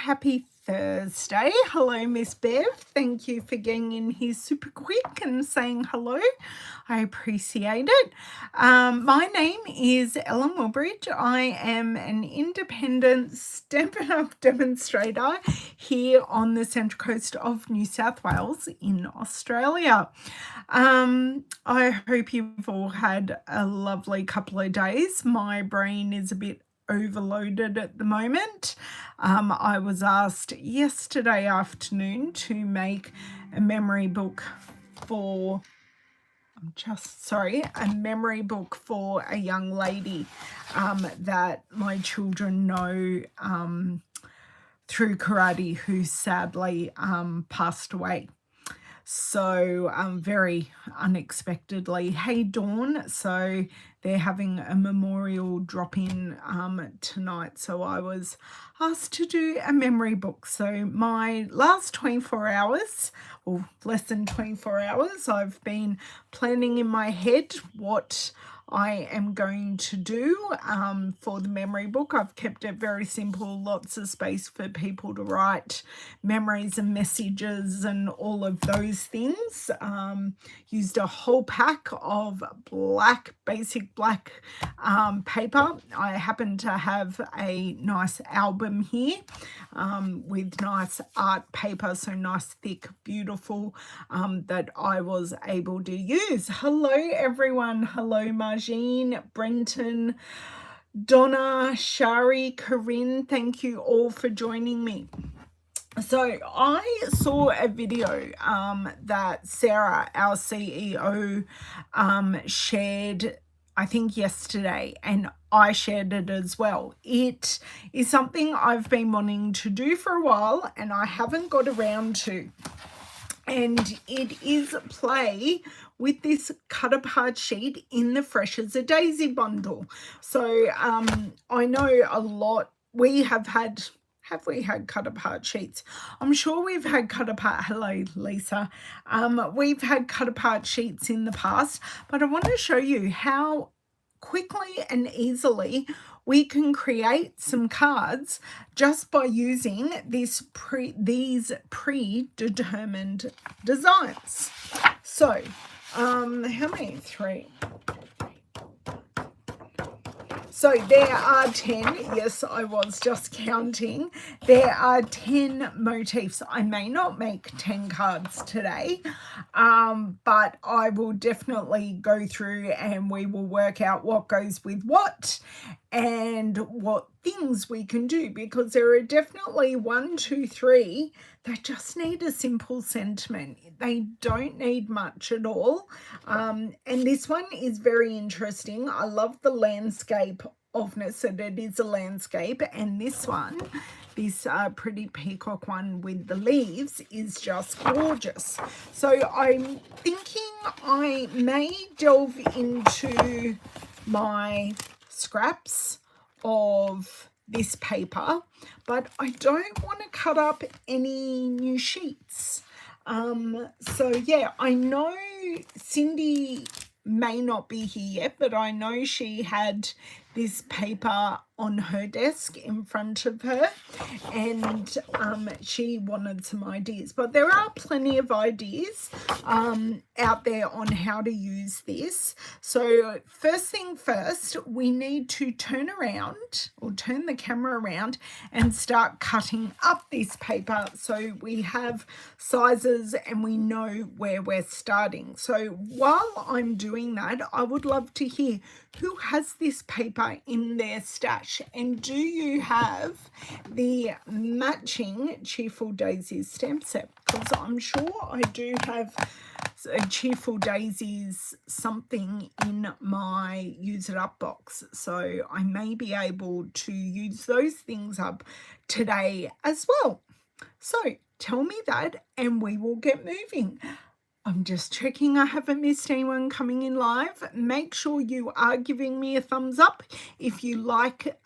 happy Thursday. Hello, Miss Bev. Thank you for getting in here super quick and saying hello. I appreciate it. My name is Ellen Woodbridge. I am an independent Stampin' Up demonstrator here on the Central Coast of New South Wales in Australia. I hope you've all had a lovely couple of days. My brain is a bit overloaded at the moment. I was asked yesterday afternoon to make a memory book for a memory book for a young lady that my children know through karate, who sadly passed away. So very unexpectedly. Hey, Dawn. So they're having a memorial drop-in tonight. So I was asked to do a memory book. So my last 24 hours, or less than 24 hours, I've been planning in my head what I am going to do for the memory book. I've kept it very simple, lots of space for people to write memories and messages and all of those things. Used a whole pack of basic black paper. I happen to have a nice album here with nice art paper, so nice, thick, beautiful, that I was able to use. Hello, everyone. Hello, Margine, Brenton, Donna, Shari, Corinne. Thank you all for joining me. So I saw a video that Sarah, our CEO, shared, I think yesterday, and I shared it as well. It is something I've been wanting to do for a while and I haven't got around to. And it is play with this cut apart sheet in the Fresh as a Daisy bundle. So I know a lot, we have had cut apart sheets? I'm sure we've had cut apart, hello Lisa, we've had cut apart sheets in the past, but I want to show you how quickly and easily we can create some cards just by using these predetermined designs. So how many? 3. So there are 10, yes, I was just counting. There are 10 motifs. I may not make 10 cards today, but I will definitely go through and we will work out what goes with what and what things we can do, because there are definitely 1, 2, 3 that just need a simple sentiment. They don't need much at all. And this one is very interesting. I love the landscape ofness, that it is a landscape, and this one, this pretty peacock one with the leaves, is just gorgeous. So I'm thinking I may delve into my scraps of this paper, but I don't want to cut up any new sheets. So yeah, I know Cindy may not be here yet, but I know she had this paper on her desk in front of her, and she wanted some ideas, but there are plenty of ideas out there on how to use this. So first thing first, we need to turn the camera around and start cutting up this paper so we have sizes and we know where we're starting. So while I'm doing that, I would love to hear who has this paper in their stash, and do you have the matching Cheerful Daisies stamp set? Because I'm sure I do have a Cheerful Daisies something in my use it up box, so I may be able to use those things up today as well. So tell me that and we will get moving. I'm just checking I haven't missed anyone coming in live. Make sure you are giving me a thumbs up if you like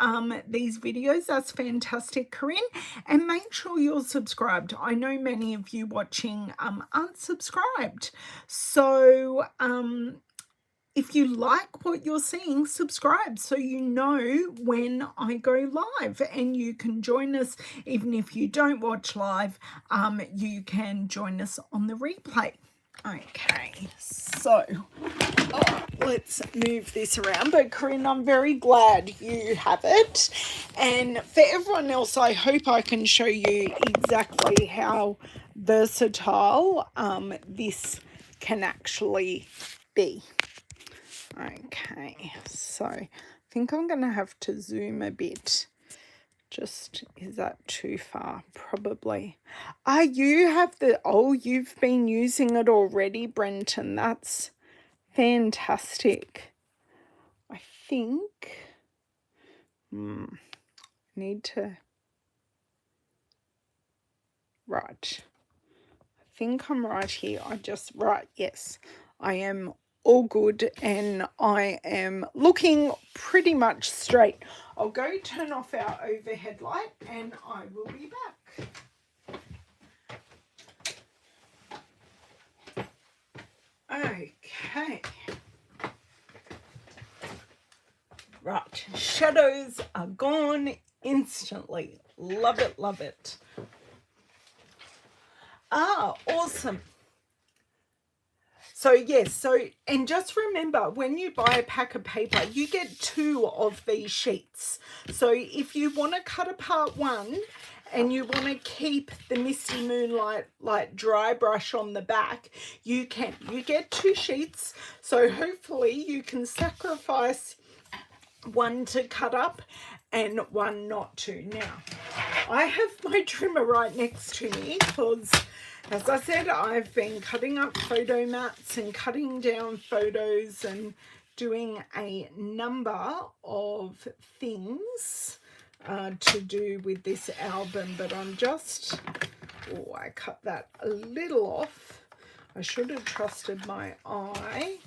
these videos. That's fantastic, Corinne. And make sure you're subscribed. I know many of you watching aren't subscribed. So if you like what you're seeing, subscribe so you know when I go live, and you can join us. Even if you don't watch live, you can join us on the replay. Okay, so let's move this around. But Corinne, I'm very glad you have it. And for everyone else, I hope I can show you exactly how versatile this can actually be. Okay, so I think I'm going to have to zoom a bit. Just, is that too far? Probably. You have you've been using it already, Brenton. That's fantastic. I think need to, right. I think I'm right here. Right, yes. I am all good, and I am looking pretty much straight. I'll go turn off our overhead light and I will be back. Okay. Right, shadows are gone instantly. Love it, love it. Awesome. So yes, and just remember, when you buy a pack of paper, you get 2 of these sheets. So if you want to cut apart one and you want to keep the Misty Moonlight like dry brush on the back, you can. You get 2 sheets, so hopefully you can sacrifice one to cut up and one not to. Now, I have my trimmer right next to me because, as I said, I've been cutting up photo mats and cutting down photos and doing a number of things to do with this album, but I'm just, I cut that a little off. I should have trusted my eye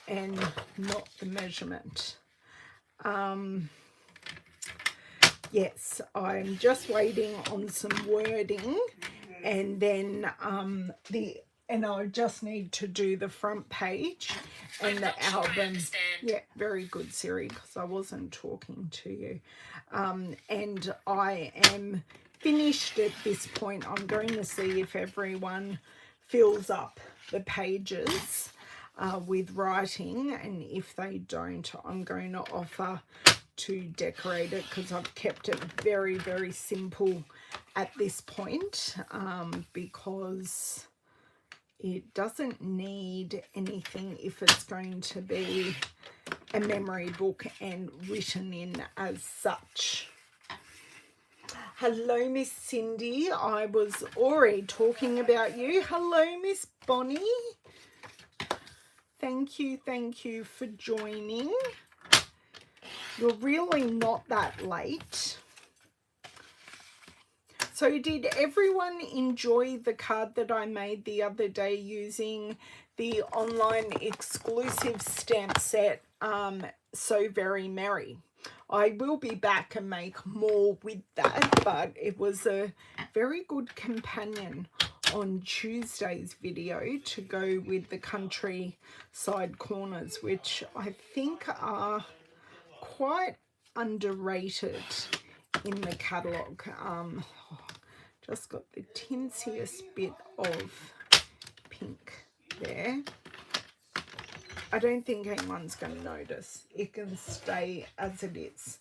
and not the measurement. Yes, I'm just waiting on some wording, and then I just need to do the front page and the album. Yeah, very good, Siri, because I wasn't talking to you. And I am finished at this point. I'm going to see if everyone fills up the pages with writing, and if they don't, I'm going to offer to decorate it, because I've kept it very, very simple at this point, because it doesn't need anything if it's going to be a memory book and written in as such. Hello, Miss Cindy. I was already talking about you. Hello, Miss Bonnie. Thank you for joining. You're really not that late. So did everyone enjoy the card that I made the other day using the online exclusive stamp set, So Very Merry? I will be back and make more with that, but it was a very good companion on Tuesday's video to go with the countryside corners, which I think are quite underrated in the catalogue. Just got the tinsiest bit of pink there. I don't think anyone's going to notice. It can stay as it is.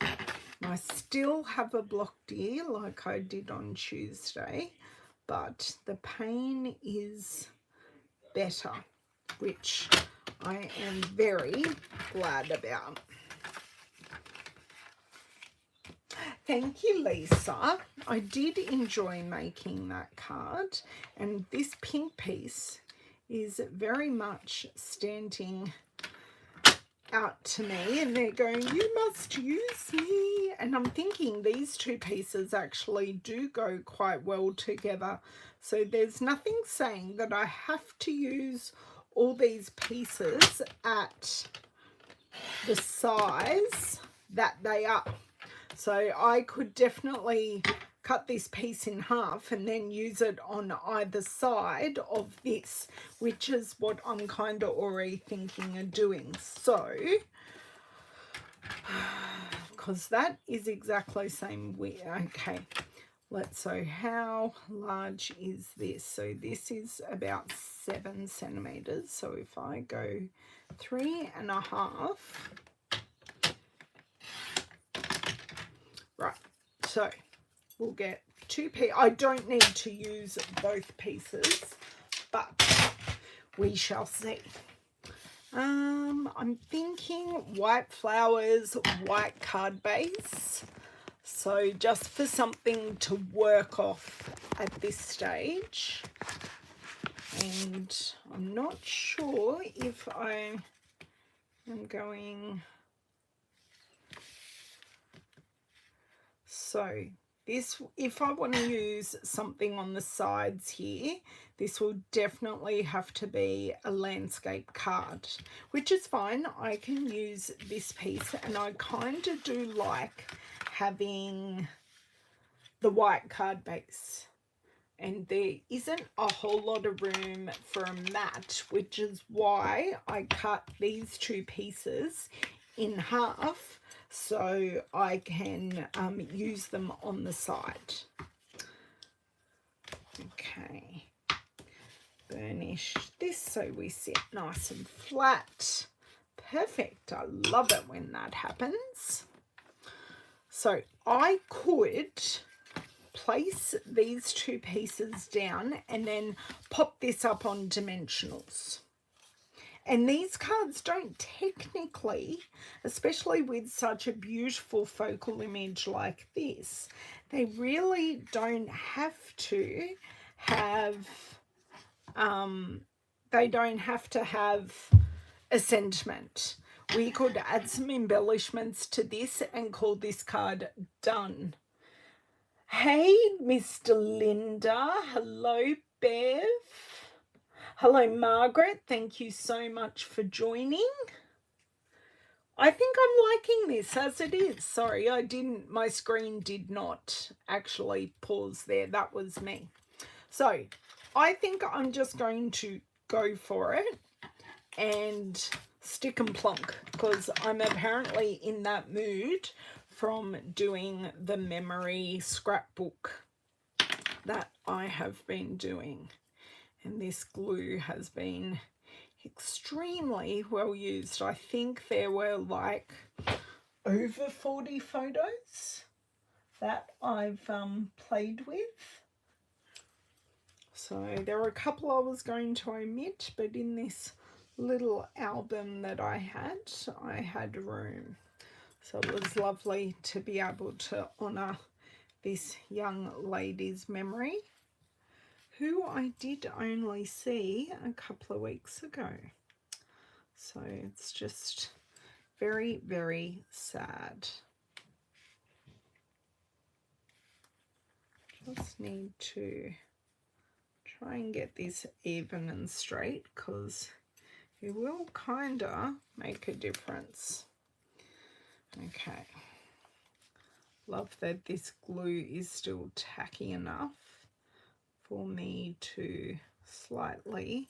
I still have a blocked ear like I did on Tuesday, but the pain is better, which I am very glad about. Thank you, Lisa. I did enjoy making that card, and this pink piece is very much standing out to me, and they're going, you must use me. And I'm thinking these 2 pieces actually do go quite well together. So there's nothing saying that I have to use all these pieces at the size that they are. So I could definitely cut this piece in half and then use it on either side of this, which is what I'm kind of already thinking of doing. So, because that is exactly the same width. Okay, so how large is this? So this is about 7 centimeters. So if I go 3.5, right, so we'll get 2 pieces. I don't need to use both pieces, but we shall see. I'm thinking white flowers, white card base. So just for something to work off at this stage. And I'm not sure if I am going... So this, if I want to use something on the sides here, this will definitely have to be a landscape card, which is fine. I can use this piece, and I kind of do like having the white card base. And there isn't a whole lot of room for a mat, which is why I cut these 2 pieces in half so I can use them on the side. Okay, burnish this so we sit nice and flat. Perfect. I love it when that happens. So I could place these 2 pieces down and then pop this up on dimensionals. And these cards don't technically, especially with such a beautiful focal image like this, they really don't have to have, a sentiment. We could add some embellishments to this and call this card done. Hey, Mr. Linda. Hello, Bev. Hello, Margaret. Thank you so much for joining. I think I'm liking this as it is. Sorry, my screen did not actually pause there. That was me. So I think I'm just going to go for it and stick and plonk, because I'm apparently in that mood from doing the memory scrapbook that I have been doing. And this glue has been extremely well used. I think there were like over 40 photos that I've played with. So there were a couple I was going to omit, but in this little album that I had room. So it was lovely to be able to honour this young lady's memory, who I did only see a couple of weeks ago. So it's just very, very sad. Just need to try and get this even and straight, because it will kind of make a difference. Okay. Love that this glue is still tacky enough for me to slightly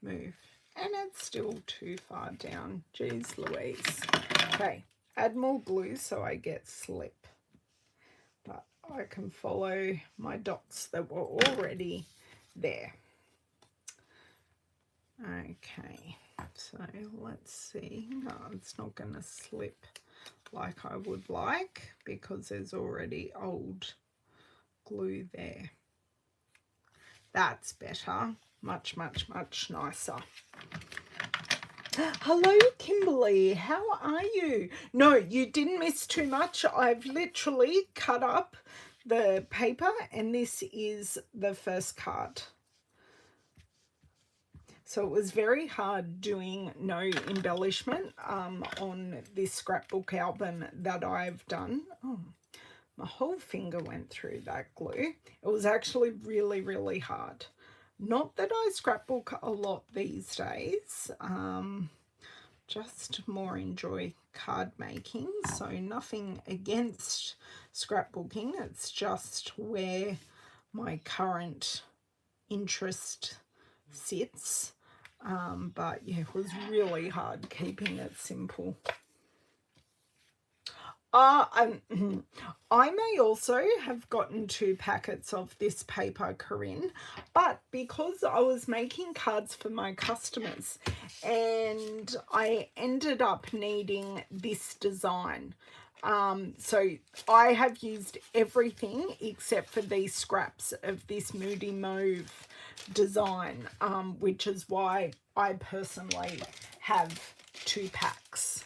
move. And it's still too far down. Jeez Louise. Okay, add more glue so I get slip. But I can follow my dots that were already there. Okay, so let's see. No, it's not going to slip like I would like, because there's already old glue there. That's better. Much, much, much nicer. Hello, Kimberly. How are you? No, you didn't miss too much. I've literally cut up the paper, and this is the first card. So it was very hard doing no embellishment on this scrapbook album that I've done. Oh, my whole finger went through that glue. It was actually really, really hard. Not that I scrapbook a lot these days, just more enjoy card making. So nothing against scrapbooking. It's just where my current interest sits. But yeah, it was really hard keeping it simple. I may also have gotten 2 packets of this paper, Corinne, but because I was making cards for my customers and I ended up needing this design. So I have used everything except for these scraps of this Moody Mauve design, which is why I personally have 2 packs.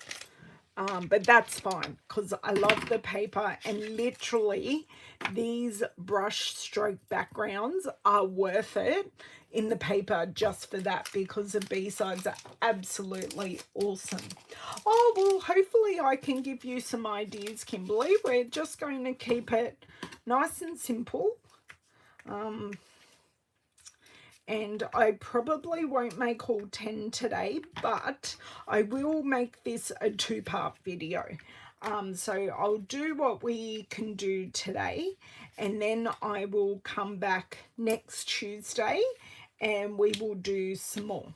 But that's fine because I love the paper, and literally these brush stroke backgrounds are worth it in the paper just for that, because the B-sides are absolutely awesome. Oh, well, hopefully I can give you some ideas, Kimberly. We're just going to keep it nice and simple. And I probably won't make all 10 today, but I will make this a 2-part video. So I'll do what we can do today, and then I will come back next Tuesday and we will do some more.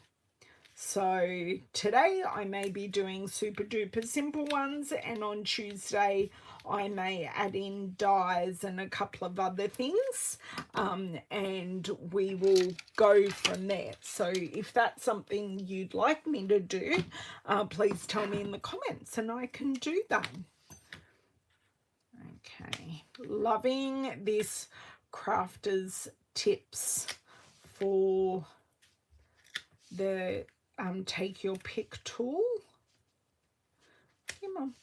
So today I may be doing super duper simple ones, and on Tuesday I may add in dies and a couple of other things, and we will go from there. So if that's something you'd like me to do, please tell me in the comments and I can do that. Okay, loving this crafters tips for the take your pick tool. Come on.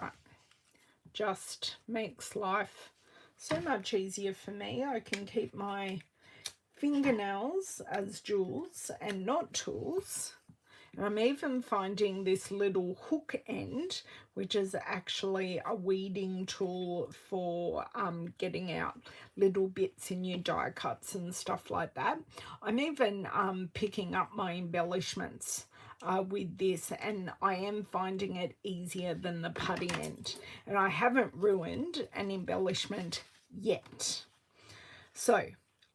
Right, just makes life so much easier for me. I can keep my fingernails as jewels and not tools. And I'm even finding this little hook end, which is actually a weeding tool for getting out little bits in your die cuts and stuff like that. I'm even picking up my embellishments with this, and I am finding it easier than the putty end. And I haven't ruined an embellishment yet. So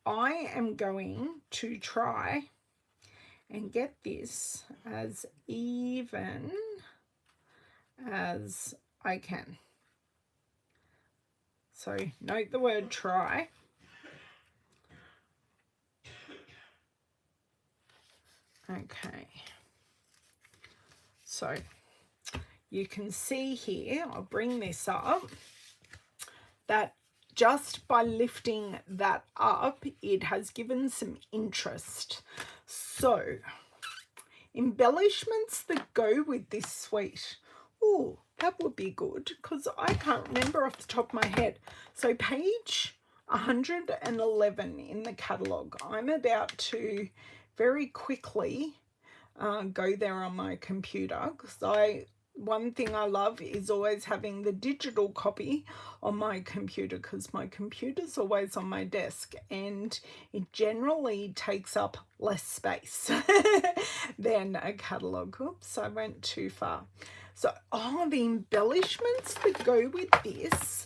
I am going to try and get this as even as I can. So note the word try. Okay. So you can see here, I'll bring this up, that just by lifting that up, it has given some interest. So, embellishments that go with this suite. Oh, that would be good, because I can't remember off the top of my head. So page 111 in the catalogue. I'm about to very quickly go there on my computer, because one thing I love is always having the digital copy on my computer, because my computer's always on my desk and it generally takes up less space than a catalogue. Oops, I went too far. So, the embellishments that go with this,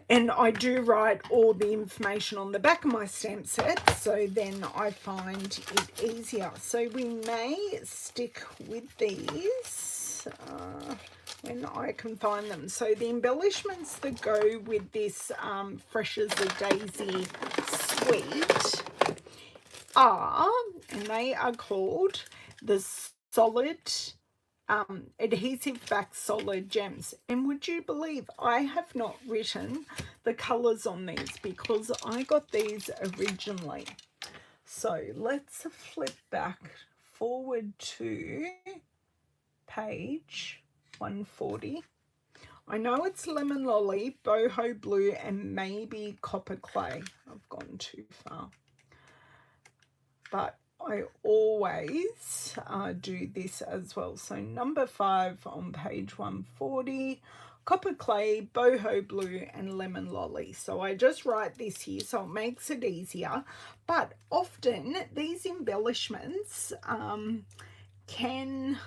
and I do write all the information on the back of my stamp set, so then I find it easier. So we may stick with these when I can find them. So the embellishments that go with this Fresh as a Daisy suite are, and they are called the Solid Adhesive Back Solid Gems. And would you believe I have not written the colours on these, because I got these originally. So let's flip back forward to page 140. I know it's Lemon Lolly, Boho Blue, and maybe Copper Clay. I've gone too far. But I always do this as well. So number 5 on page 140, Copper Clay, Boho Blue, and Lemon Lolly. So I just write this here so it makes it easier. But often these embellishments can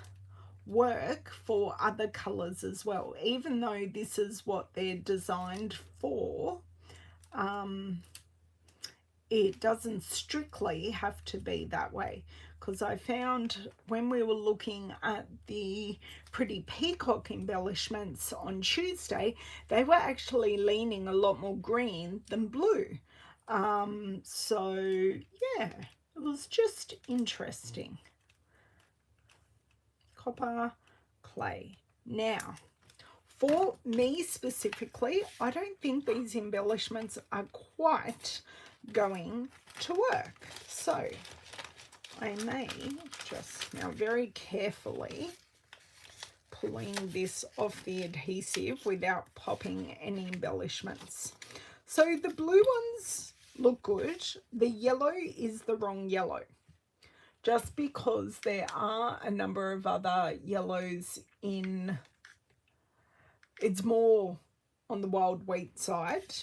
work for other colors as well. Even though this is what they're designed for, it doesn't strictly have to be that way, because I found when we were looking at the pretty peacock embellishments on Tuesday, they were actually leaning a lot more green than blue. So yeah, it was just interesting. Copper, clay. Now, for me specifically, I don't think these embellishments are quite going to work. So I may just now very carefully pulling this off the adhesive without popping any embellishments. So the blue ones look good. The yellow is the wrong yellow, just because there are a number of other yellows in, it's more on the wild wheat side.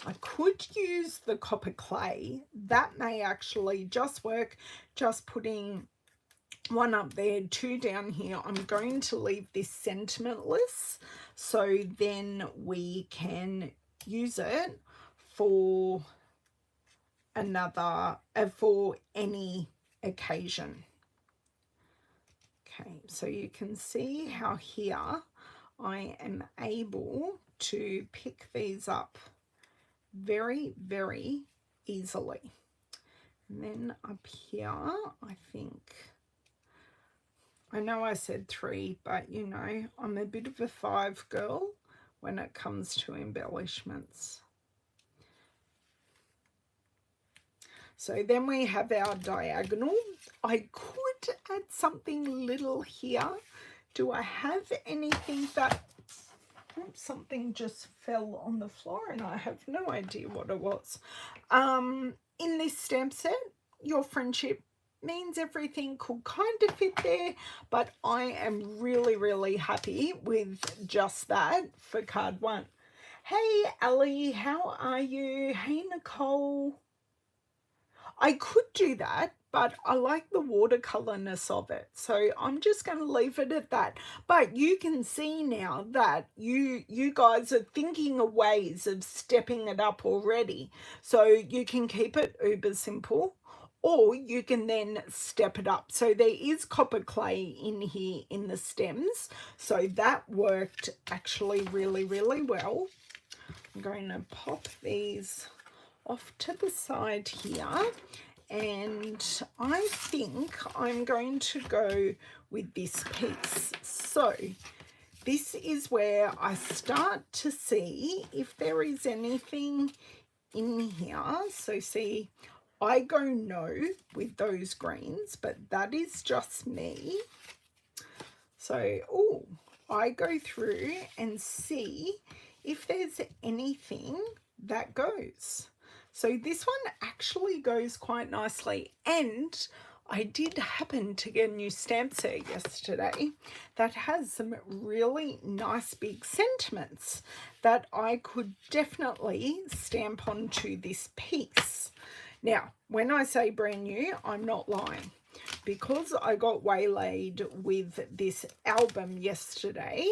I could use the copper clay. That may actually just work, just putting one up there, two down here. I'm going to leave this sentimentless, so then we can use it for another, for any occasion. Okay, so you can see how here I am able to pick these up very, very easily. And then up here, I think, I know I said 3, but you know, I'm a bit of a 5 girl when it comes to embellishments. So then we have our diagonal. I could add something little here. Do I have anything that, something just fell on the floor and I have no idea what it was. In this stamp set, your friendship means everything could kind of fit there, but I am really, really happy with just that for card 1. Hey Ellie, how are you? Hey Nicole. I could do that, but I like the watercolorness of it, so I'm just going to leave it at that. But you can see now that you guys are thinking of ways of stepping it up already, so you can keep it uber simple, or you can then step it up. So there is copper clay in here in the stems, so that worked actually really, really well. I'm going to pop these off to the side here, and I think I'm going to go with this piece. So this is where I start to see if there is anything in here. So see, I go no with those greens, but that is just me. So I go through and see if there's anything that goes. So this one actually goes quite nicely, and I did happen to get a new stamp set yesterday that has some really nice big sentiments that I could definitely stamp onto this piece. Now, when I say brand new, I'm not lying, because I got waylaid with this album yesterday.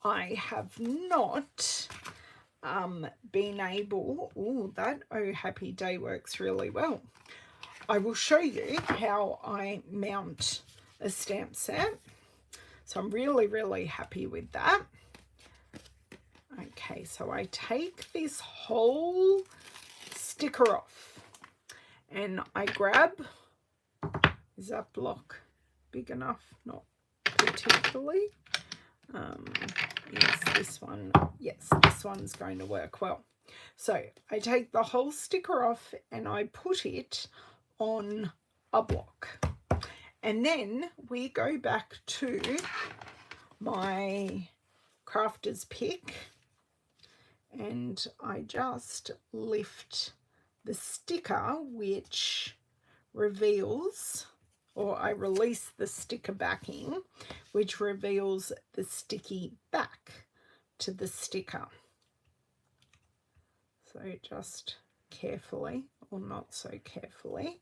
I have not been able, that Oh Happy Day works really well. I will show you how I mount a stamp set. So I'm really, really happy with that. Okay, so I take this whole sticker off and I grab, is that block big enough? Not particularly. Is this one? Yes, this one's going to work well. So I take the whole sticker off and I put it on a block, and then we go back to my crafter's pick and I just lift the sticker, which reveals, or I release the sticker backing, which reveals the sticky back to the sticker. So just carefully, or not so carefully,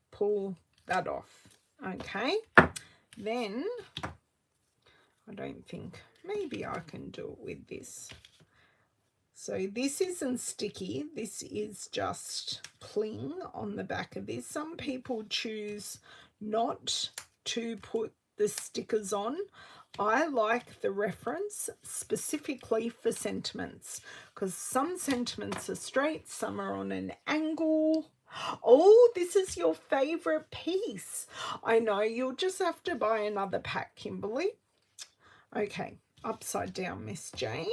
pull that off. Okay, Then, I don't think, maybe I can do it with this. So this isn't sticky, this is just cling on the back of this. Some people choose not to put the stickers on. I like the reference specifically for sentiments, because some sentiments are straight, some are on an angle. Oh, this is your favorite piece. I know, you'll just have to buy another pack, Kimberly. Okay, upside down, Miss Jane.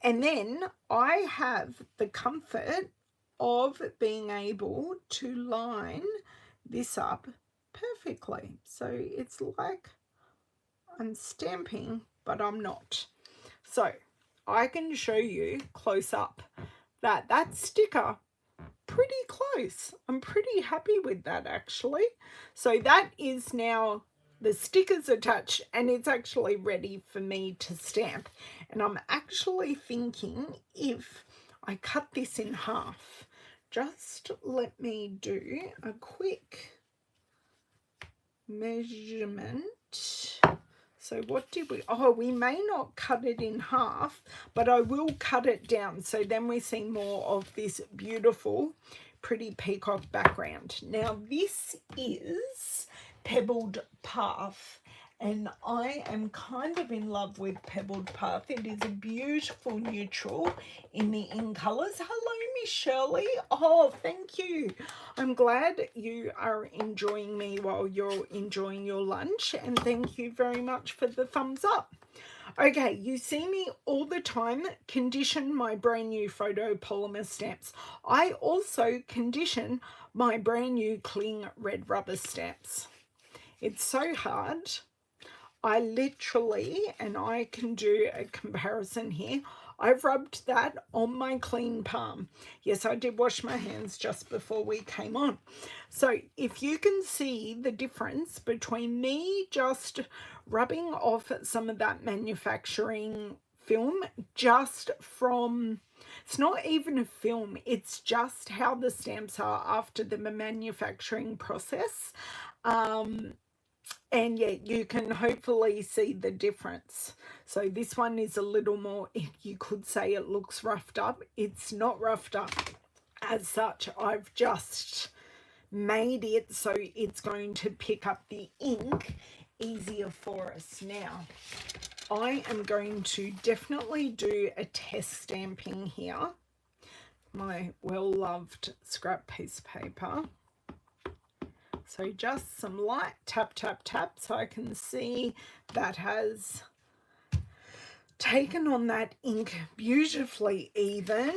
And then I have the comfort of being able to line this up perfectly. So it's like I'm stamping, but I'm not. So I can show you close up that that sticker, pretty close. I'm pretty happy with that actually. So that is now the stickers attached and it's actually ready for me to stamp. And I'm actually thinking if I cut this in half, just let me do a quick measurement. So what did we, oh, we may not cut it in half, but I will cut it down. So then we see more of this beautiful, pretty peacock background. Now this is Pebbled Path, and I am kind of in love with Pebbled Path. It is a beautiful neutral in the in colours. Hello, Miss Shirley. Oh, thank you. I'm glad you are enjoying me while you're enjoying your lunch, and thank you very much for the thumbs up. Okay, you see me all the time condition my brand new photo polymer stamps. I also condition my brand new cling red rubber stamps. It's so hard. I literally, and I can do a comparison here, I've rubbed that on my clean palm. Yes, I did wash my hands just before we came on. So if you can see the difference between me just rubbing off some of that manufacturing film just from, it's not even a film, it's just how the stamps are after the manufacturing process. And yeah, you can hopefully see the difference. So this one is a little more, you could say it looks roughed up. It's not roughed up as such. I've just made it so it's going to pick up the ink easier for us. Now, I am going to definitely do a test stamping here. My well-loved scrap piece of paper. So just some light tap, tap, tap, so I can see that has taken on that ink beautifully even.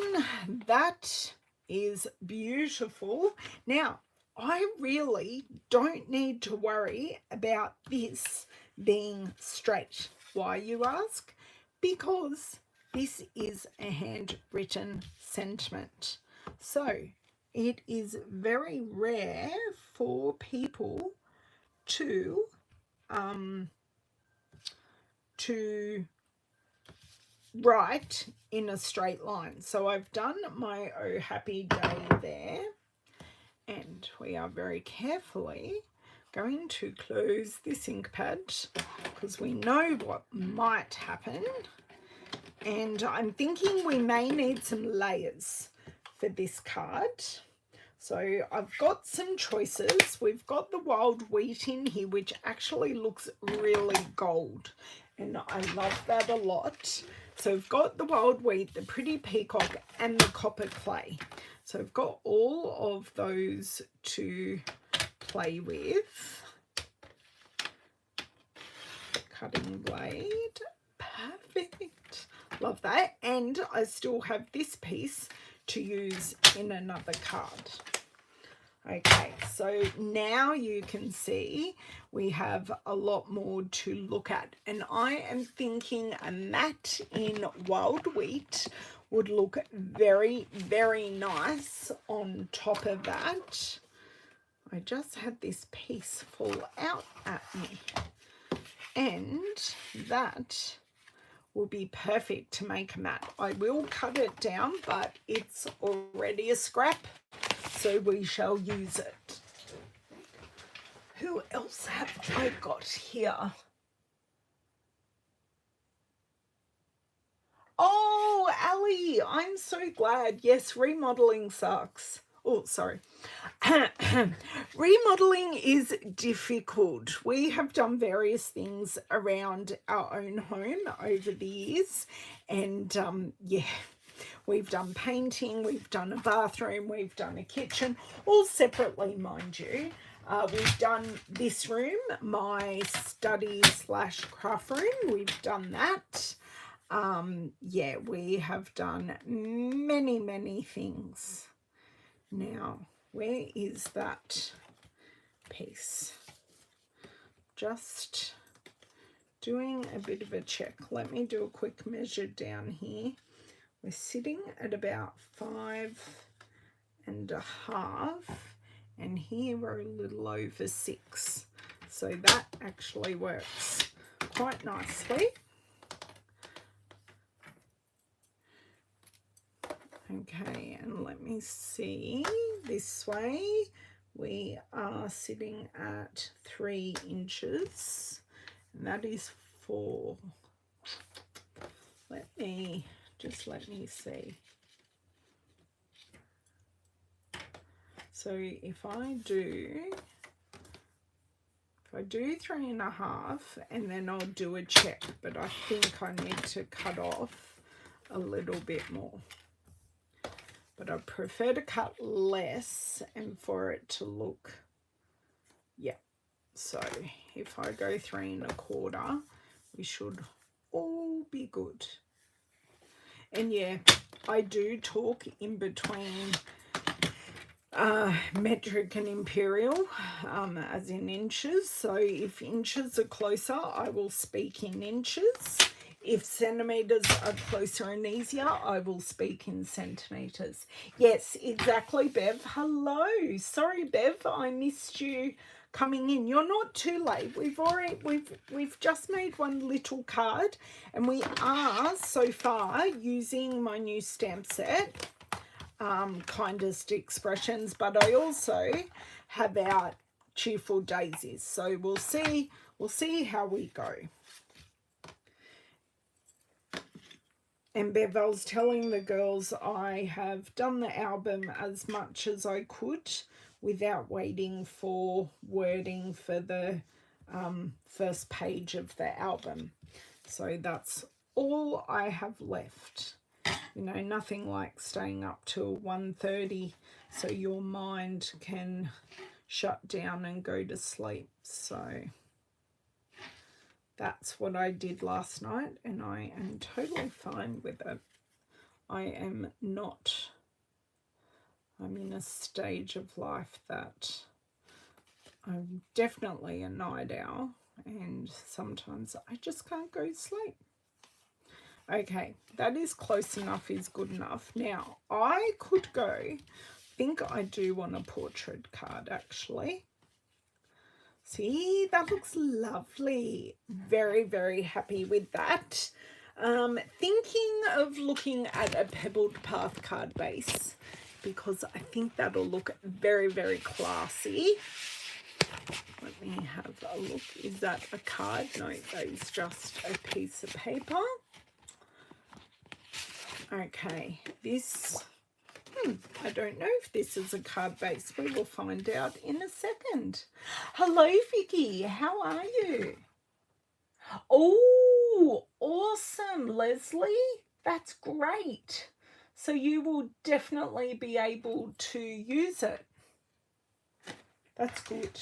That is beautiful. Now, I really don't need to worry about this being straight. Why, you ask? Because this is a handwritten sentiment. So it is very rare for people to write in a straight line. So I've done my Oh Happy Day there, and we are very carefully going to close this ink pad because we know what might happen. And I'm thinking we may need some layers for this card. So I've got some choices. We've got the wild wheat in here, which actually looks really gold, and I love that a lot. So we've got the wild wheat, the pretty peacock, and the copper clay. So I've got all of those to play with. Cutting blade, perfect. Love that. And I still have this piece to use in another card. Okay, so now you can see we have a lot more to look at, and I am thinking a matte in wild wheat would look very, very nice on top of that. I just had this piece fall out at me, and that will be perfect to make a mat. I will cut it down, but it's already a scrap, so we shall use it. Who else have I got here? Oh, Ali, I'm so glad. Yes, remodeling sucks. Oh, sorry. Remodeling is difficult. We have done various things around our own home over the years, and yeah, we've done painting, we've done a bathroom, we've done a kitchen, all separately, mind you. We've done this room, my study / craft room. We've done that. Yeah, we have done many things. Now, where is that piece? Just doing a bit of a check. Let me do a quick measure down here. We're sitting at about 5.5, and here we're a little over 6. So that actually works quite nicely. Okay, and let me see, this way we are sitting at 3 inches, and that is 4. Let me see. So if I do 3.5, and then I'll do a check, but I think I need to cut off a little bit more. But I prefer to cut less and for it to look, yeah. So if I go 3.25, we should all be good. And yeah, I do talk in between metric and imperial, as in inches. So if inches are closer, I will speak in inches. If centimetres are closer and easier, I will speak in centimetres. Yes, exactly, Bev. Hello. Sorry, Bev, I missed you coming in. You're not too late. We've just made one little card, and we are so far using my new stamp set, Kindest Expressions, but I also have out Cheerful Daisies. So we'll see how we go. And Bev, I was telling the girls I have done the album as much as I could without waiting for wording for the first page of the album. So that's all I have left. You know, nothing like staying up till 1:30 so your mind can shut down and go to sleep. So that's what I did last night, and I am totally fine with it. I'm in a stage of life that I'm definitely a night owl, and sometimes I just can't go to sleep. Okay, that is close enough, is good enough. Now, I could go, I think I do want a portrait card actually. See, that looks lovely. Very happy with that. Thinking of looking at a pebbled path card base, because I think that'll look very classy. Let me have a look. Is that a card? No, that is just a piece of paper. Okay, this, I don't know if this is a card base. We will find out in a second. Hello, Vicky. How are you? Oh, awesome, Leslie. That's great. So you will definitely be able to use it. That's good.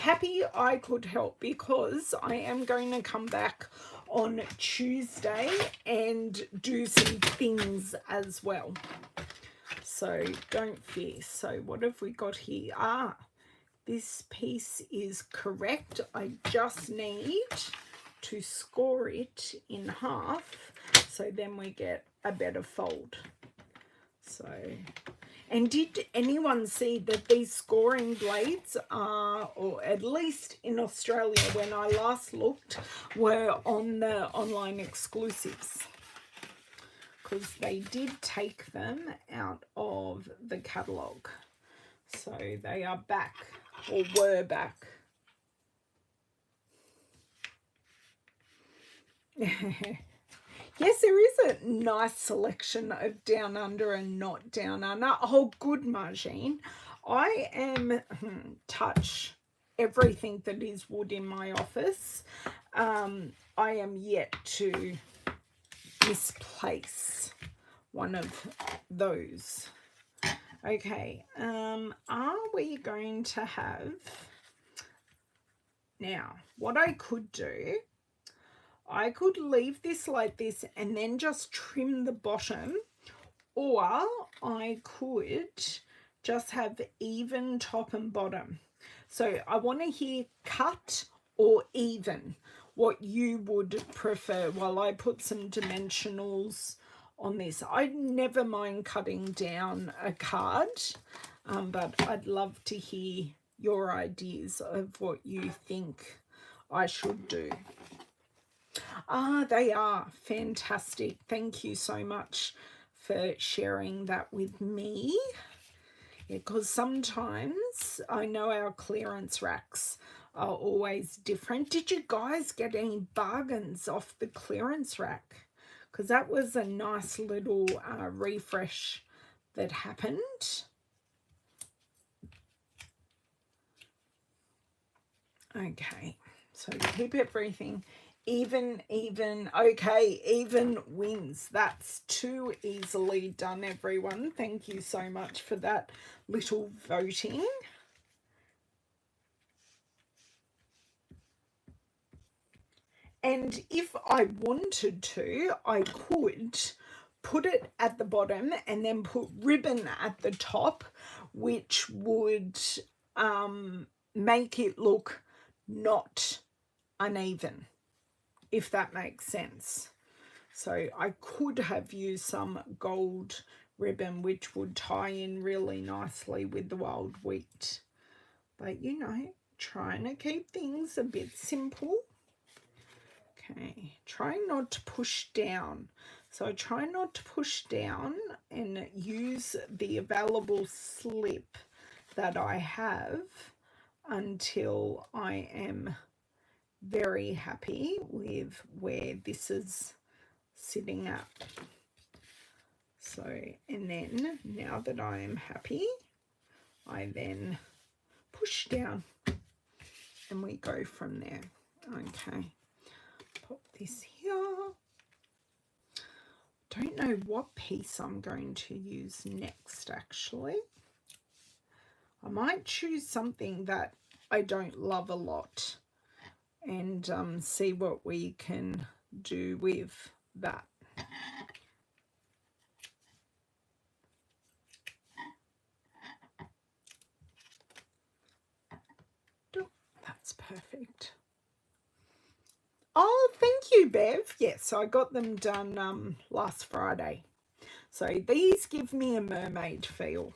Happy I could help, because I am going to come back on Tuesday and do some things as well. So don't fear. So what have we got here? This piece is correct. I just need to score it in half, so then we get a better fold. So, and did anyone see that these scoring blades are, or at least in Australia when I last looked, were on the online exclusives? Because they did take them out of the catalogue. So they are back or were back. Yes, there is a nice selection of down under and not down under. Oh, good, Margine. I am touch everything that is wood in my office. I am yet to misplace one of those. Okay, are we going to have... Now, what I could do, I could leave this like this and then just trim the bottom, or I could just have even top and bottom. So I want to hear cut or even, what you would prefer while I put some dimensionals on this. I never mind cutting down a card, but I'd love to hear your ideas of what you think I should do. Ah, they are fantastic. Thank you so much for sharing that with me. Because sometimes I know our clearance racks are always different. Did you guys get any bargains off the clearance rack? Because that was a nice little refresh that happened. Okay, so keep everything even. Okay, even wins. That's too easily done, everyone. Thank you so much for that little voting. And if I wanted to, I could put it at the bottom and then put ribbon at the top, which would make it look not uneven, if that makes sense. So I could have used some gold ribbon, which would tie in really nicely with the wild wheat. But, you know, trying to keep things a bit simple. Okay, trying not to push down. So try not to push down and use the available slip that I have until I am very happy with where this is sitting at. So, and then now that I am happy, I then push down and we go from there. Okay, pop this here. Don't know what piece I'm going to use next, actually. I might choose something that I don't love a lot and see what we can do with that. That's perfect. Oh, thank you, Bev. Yes, I got them done last Friday. So these give me a mermaid feel.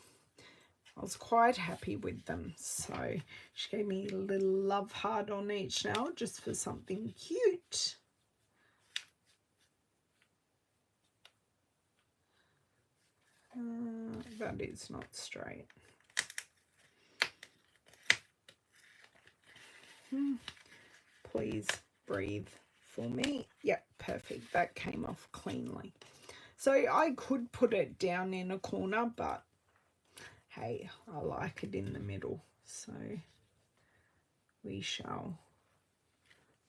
I was quite happy with them. So she gave me a little love heart on each now, just for something cute. That is not straight. Please breathe for me. Yep, perfect. That came off cleanly. So I could put it down in a corner, but hey, I like it in the middle. So we shall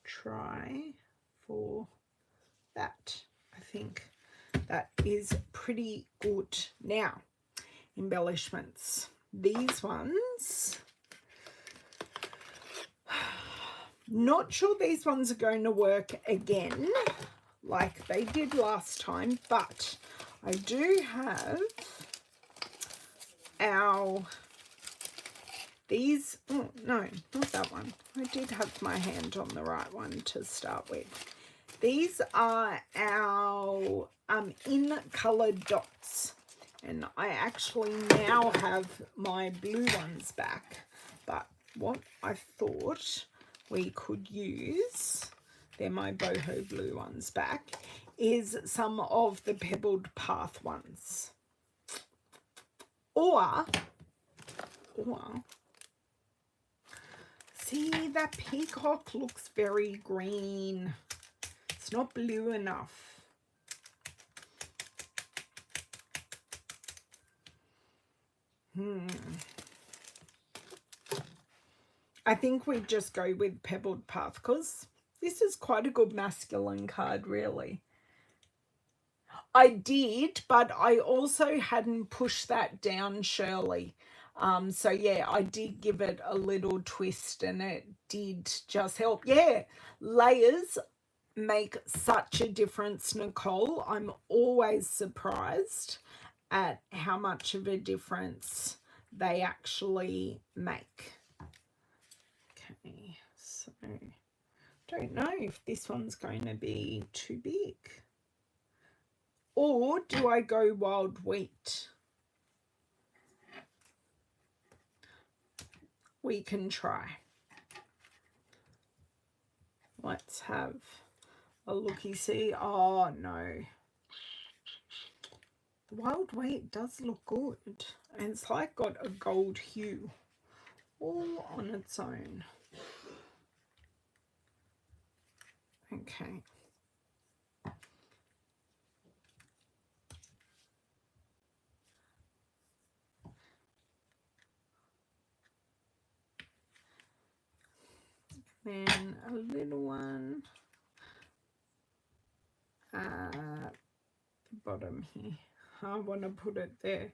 try for that. I think that is pretty good. Now, embellishments. These ones, not sure these ones are going to work again like they did last time, but I do have these, oh no, not that one. I did have my hand on the right one to start with. These are our in colored dots, and I actually now have my blue ones back, but what I thought we could use, they're my boho blue ones back, is some of the pebbled path ones, or See, that peacock looks very green. It's not blue enough. I think we just go with Pebbled Path because this is quite a good masculine card, really. I did, but I also hadn't pushed that down, Shirley. So yeah, I did give it a little twist and it did just help. Yeah, layers make such a difference, Nicole. I'm always surprised at how much of a difference they actually make. Okay, so don't know if this one's going to be too big. Or do I go wild wheat? We can try. Let's have a looky-see. Oh, no. Wild wheat does look good. And it's like got a gold hue all on its own. Okay. Then a little one at the bottom here. I want to put it there.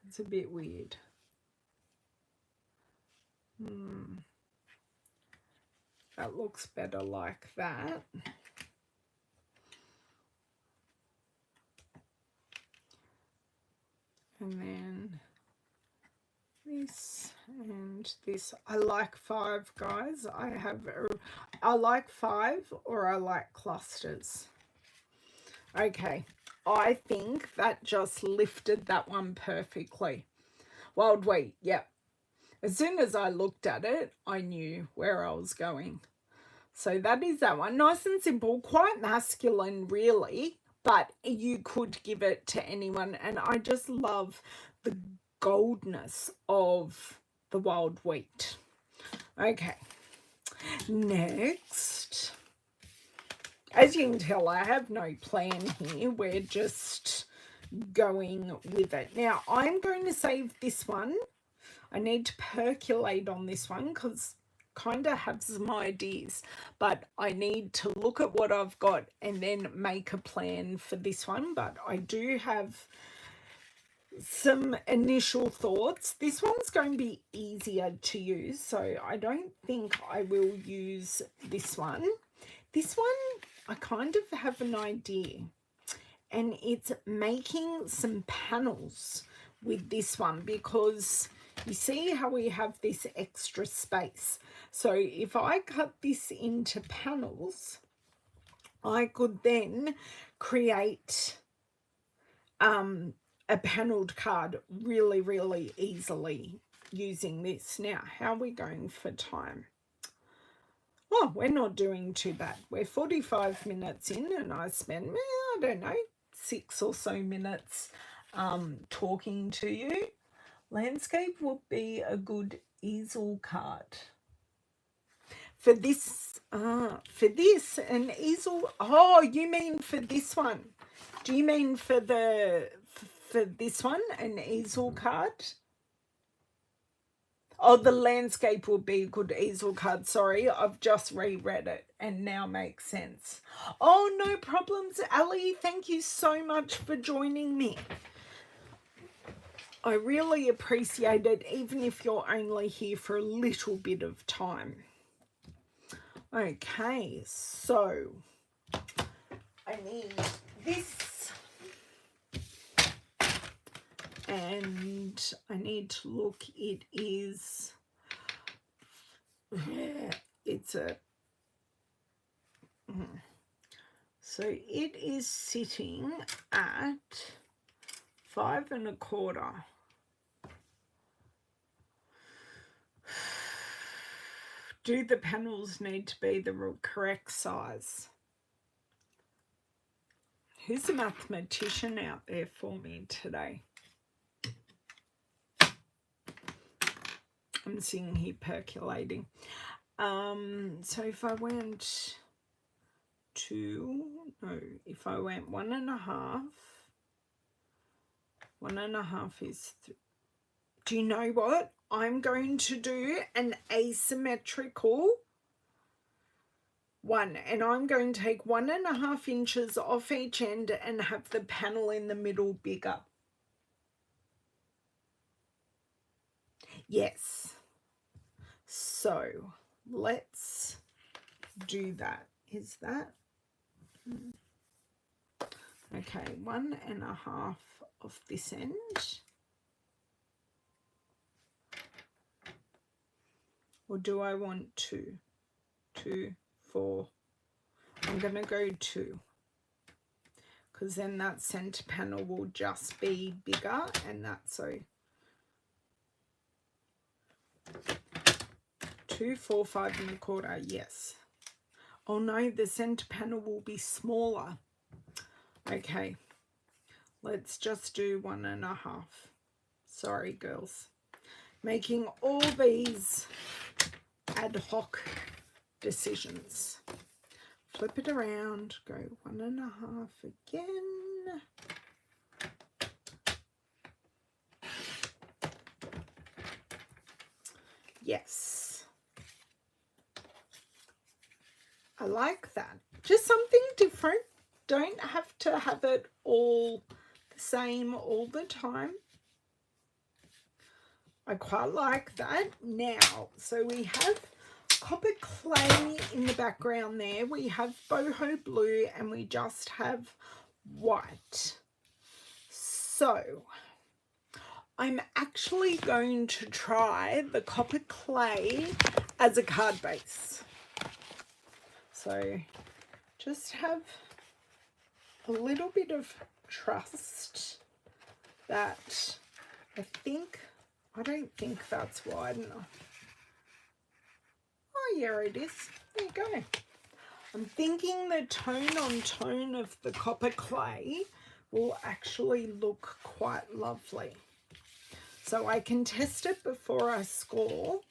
It's a bit weird. That looks better like that. And then this and this. I like 5, guys. I like 5 or I like clusters. Okay, I think that just lifted that one perfectly. Wild wheat, yep. As soon as I looked at it, I knew where I was going. So that is that one. Nice and simple, quite masculine really, but you could give it to anyone. And I just love the goldness of the wild wheat. Okay, next. As you can tell, I have no plan here. We're just going with it. Now, I'm going to save this one. I need to percolate on this one because kind of have some ideas, but I need to look at what I've got and then make a plan for this one. But I do have some initial thoughts. This one's going to be easier to use, so I don't think I will use this one. This one, I kind of have an idea, and it's making some panels with this one because you see how we have this extra space. So if I cut this into panels, I could then create a paneled card really, really easily using this. Now, how are we going for time? Oh, we're not doing too bad. We're 45 minutes in and I spent, I don't know, 6 or so minutes talking to you. Landscape would be a good easel card. For this, an easel. Oh, you mean for this one? Do you mean for this one, an easel card? Oh, the landscape would be a good easel card. Sorry, I've just reread it and now makes sense. Oh, no problems, Ali. Thank you so much for joining me. I really appreciate it, even if you're only here for a little bit of time. Okay, so I need this. And I need to look, it's so it is sitting at 5 1/4. Do the panels need to be the correct size? Who's a mathematician out there for me today? I'm seeing here percolating. So if I went if I went 1.5, 1.5 is do you know what? I'm going to do an asymmetrical one, and I'm going to take 1.5 inches off each end and have the panel in the middle bigger. Yes. So let's do that. Is that okay? 1.5 of this end. Or do I want 2? 2, 4. I'm going to go 2. Because then that center panel will just be bigger, and that's so 2, 4, 5.25. Yes. Oh no, the center panel will be smaller. Okay, let's just do 1.5. Sorry, girls. Making all these ad hoc decisions. Flip it around, go 1.5 again. Yes. I like that. Just something different. Don't have to have it all the same all the time. I quite like that. Now, so we have copper clay in the background there. We have boho blue and we just have white. So I'm actually going to try the copper clay as a card base. So just have a little bit of trust that I don't think that's wide enough. Oh yeah, it is. There you go. I'm thinking the tone on tone of the copper clay will actually look quite lovely. So I can test it before I score,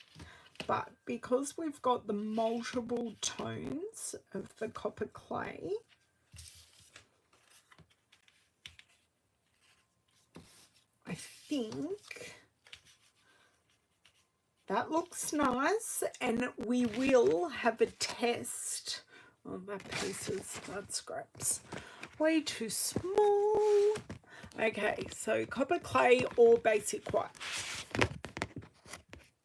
but because we've got the multiple tones of the copper clay, I think that looks nice, and we will have a test. Oh, that scraps. Way too small. Okay, so copper clay or basic white.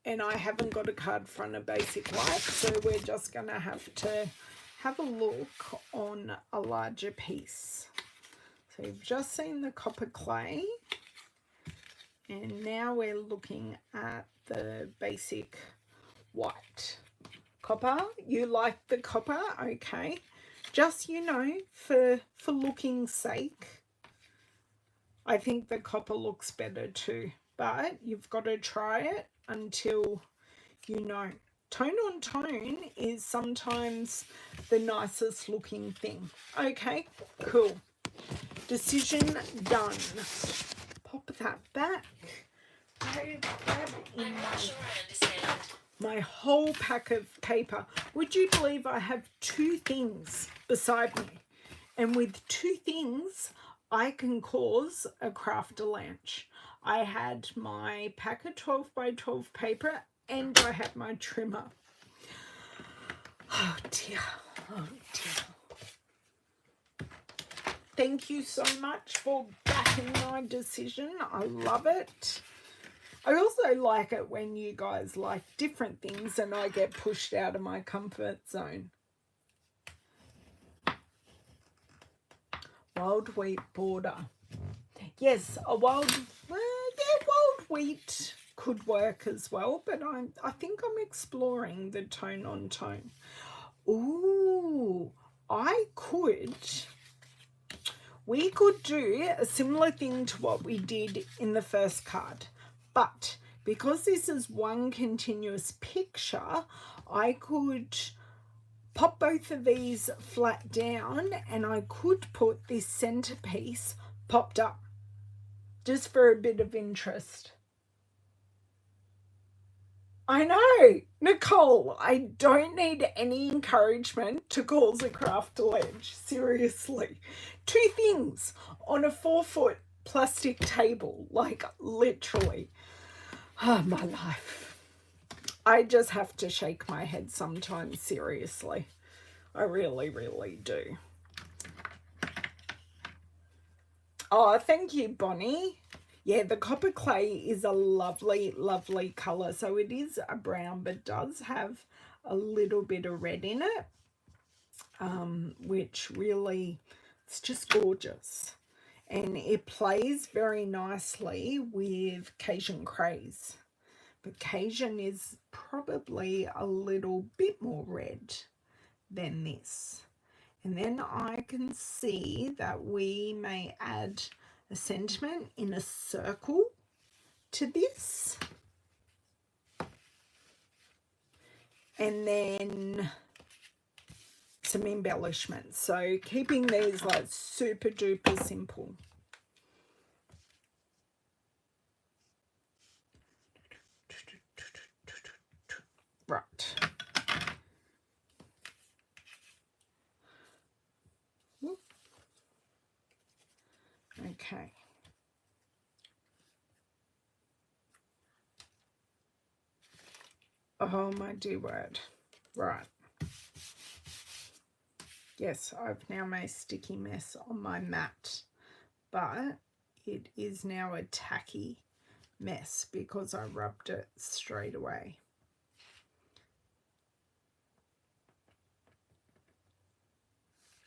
And I haven't got a card front of basic white, so we're just going to have a look on a larger piece. So you've just seen the copper clay, and now we're looking at the basic white. Copper, you like the copper? Okay. Just, you know, for looking's sake, I think the copper looks better too. But you've got to try it until you know. Tone on tone is sometimes the nicest looking thing. Okay, cool. Decision done. Pop that back. Grab in my whole pack of paper. Would you believe I have 2 things beside me? And with 2 things, I can cause a craft-a-lunch. I had my pack of 12 by 12 paper and I had my trimmer. Oh dear, oh dear. Thank you so much for backing my decision. I love it. I also like it when you guys like different things and I get pushed out of my comfort zone. Wild wheat border. Yes, a wild wheat could work as well, but I think I'm exploring the tone on tone. Ooh, we could do a similar thing to what we did in the first card, but because this is one continuous picture, I could pop both of these flat down and I could put this centerpiece popped up just for a bit of interest. I know, Nicole, I don't need any encouragement to cause a craft ledge. Seriously. Two things on a 4-foot plastic table, like literally. Oh, my life. I just have to shake my head sometimes, seriously. I really, really do. Oh, thank you, Bonnie. Yeah, the copper clay is a lovely, lovely colour. So it is a brown, but does have a little bit of red in it, which really, it's just gorgeous. And it plays very nicely with Cajun Craze. But Cajun is probably a little bit more red than this. And then I can see that we may add a sentiment in a circle to this. And then some embellishments. So keeping these like super duper simple. Right. Okay. Oh my dear word. Right. Yes, I've now made a sticky mess on my mat, but it is now a tacky mess because I rubbed it straight away.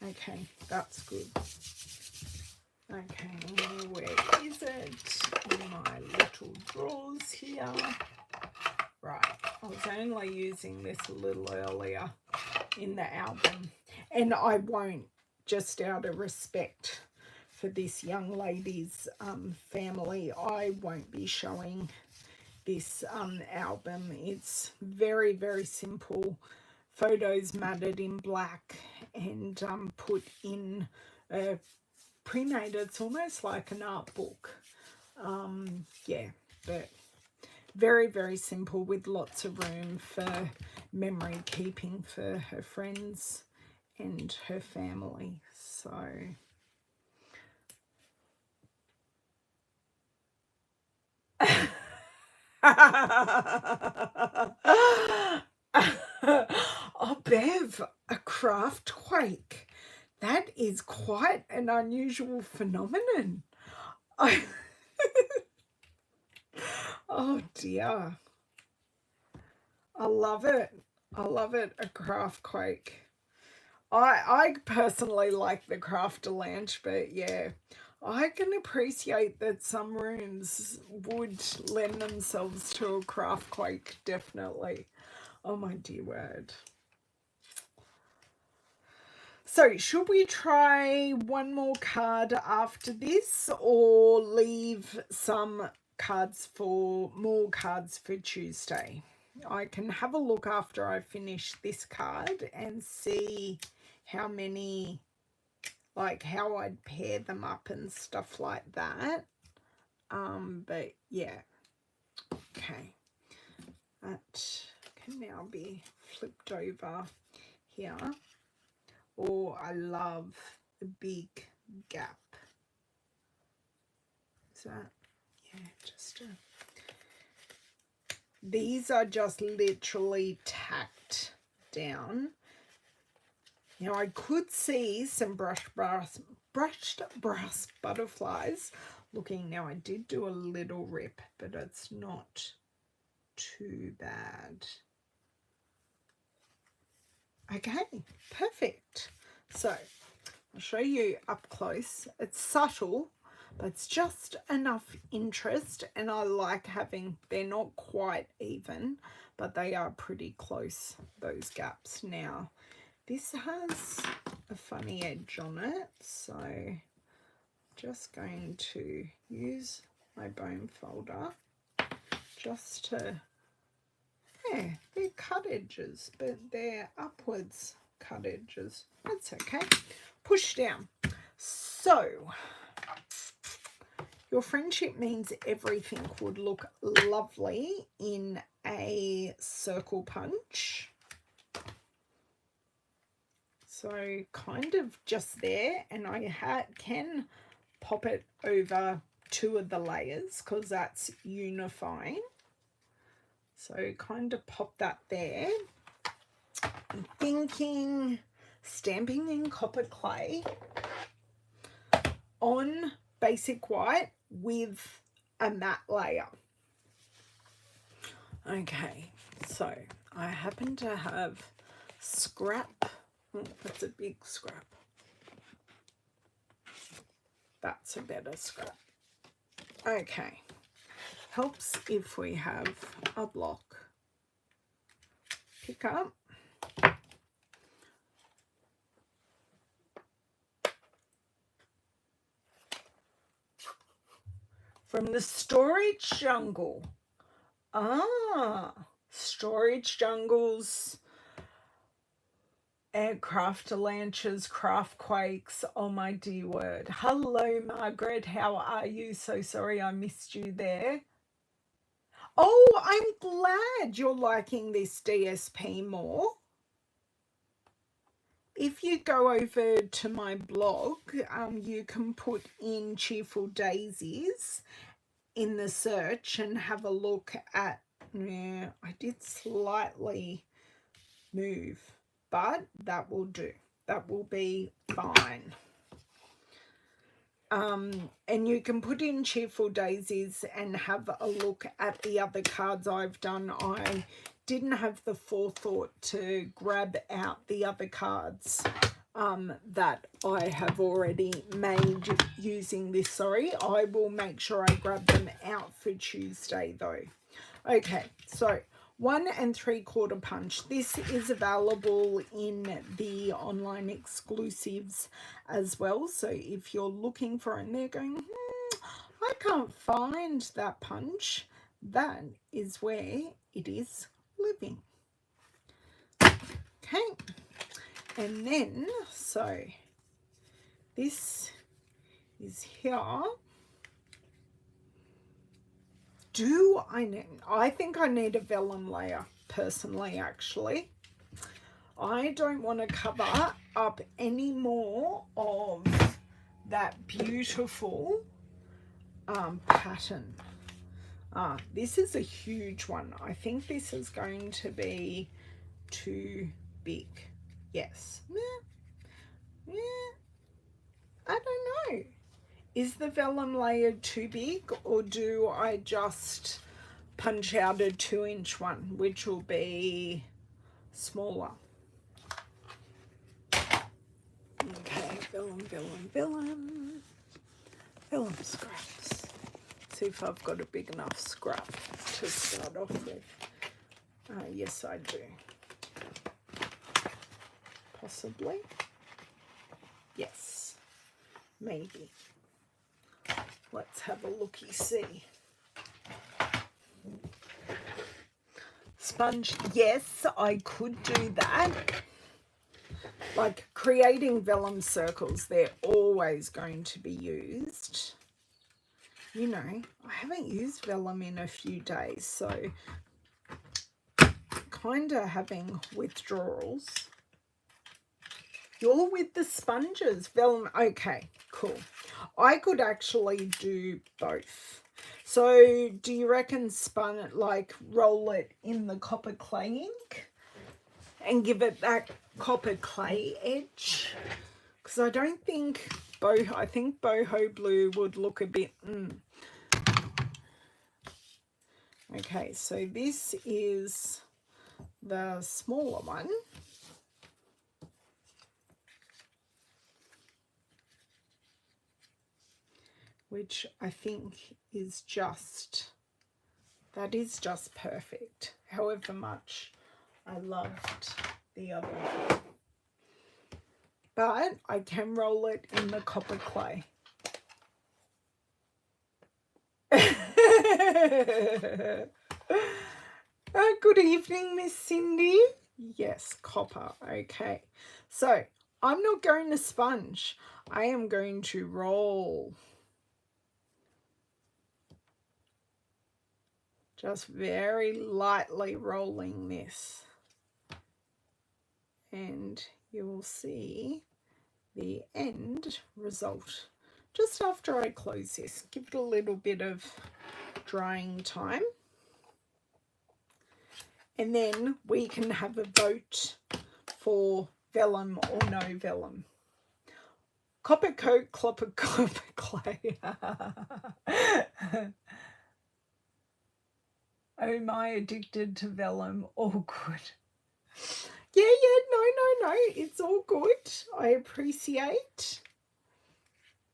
Okay, that's good. Okay, where is it? In my little drawers here. Right, I was only using this a little earlier in the album, and I won't, just out of respect for this young lady's family, I won't be showing this album. It's very, very simple. Photos matted in black and put in a pre-made. It's almost like an art book. Yeah, but very, very simple with lots of room for memory keeping for her friends and her family. So oh, Bev, a craft quake. That is quite an unusual phenomenon. Oh dear. I love it. I love it, a craft quake. I personally like the crafter lounge, but yeah, I can appreciate that some rooms would lend themselves to a craft quake, definitely. Oh my dear word. So should we try one more card after this, or leave some cards for more cards for Tuesday? I can have a look after I finish this card and see how many, like how I'd pair them up and stuff like that. But yeah, okay. That can now be flipped over here. Oh, I love the big gap. Is that, yeah, just a... These are just literally tacked down. Now I could see some brushed brass butterflies looking. Now I did do a little rip, but it's not too bad. Okay, perfect. So I'll show you up close. It's subtle, but it's just enough interest, and I like having, they're not quite even, but they are pretty close, those gaps. Now this has a funny edge on it, so just going to use my bone folder just to, yeah, they're cut edges, but they're upwards cut edges. That's okay. Push down. So your friendship means everything would look lovely in a circle punch. So kind of just there, and I can pop it over 2 of the layers because that's unifying. So kind of pop that there. I'm thinking stamping in copper clay on basic white with a matte layer. Okay, so I happen to have scrap. Oh, that's a big scrap. That's a better scrap. Okay, helps if we have a block. Pick up. From the Storage Jungle. Ah, Storage Jungles, Aircraft Launches, Craft Quakes. Oh my dear word. Hello, Margaret. How are you? So sorry I missed you there. Oh, I'm glad you're liking this DSP more. If you go over to my blog, you can put in Cheerful Daisies in the search and have a look at, yeah, I did slightly move, but that will do. That will be fine. And you can put in Cheerful Daisies and have a look at the other cards I've done. I didn't have the forethought to grab out the other cards that I have already made using this. Sorry, I will make sure I grab them out for Tuesday though. Okay, so 1 3/4 punch. This is available in the online exclusives as well. So if you're looking for it and they're going, I can't find that punch, that is where it is living. Okay, and then so this is here. Do I need, I think I need a vellum layer personally, actually. I don't want to cover up any more of that beautiful pattern. This is a huge one. I think this is going to be too big. Yes. Yeah. I don't know. Is the vellum layer too big, or do I just punch out a 2-inch one, which will be smaller? Okay, vellum scraps. See if I've got a big enough scrap to start off with. Yes, I do. Possibly. Yes, maybe. Let's have a looky-see. Sponge, yes, I could do that. Like creating vellum circles, they're always going to be used. You know, I haven't used vellum in a few days, so kind of having withdrawals. You're with the sponges, vellum. Okay, cool. I could actually do both. So do you reckon roll it in the copper clay ink and give it that copper clay edge? Because I don't think I think boho blue would look a bit Okay, so this is the smaller one. Which I think is just perfect. However much I loved the other one. But I can roll it in the copper clay. Good evening, Miss Cindy. Yes, copper. Okay. So I'm not going to sponge. I am going to roll. Just very lightly rolling this. And you will see the end result just after I close this. Give it a little bit of drying time. And then we can have a vote for vellum or no vellum. Copper coat, copper clay. Oh, am I addicted to vellum? All good. Yeah, no. It's all good. I appreciate.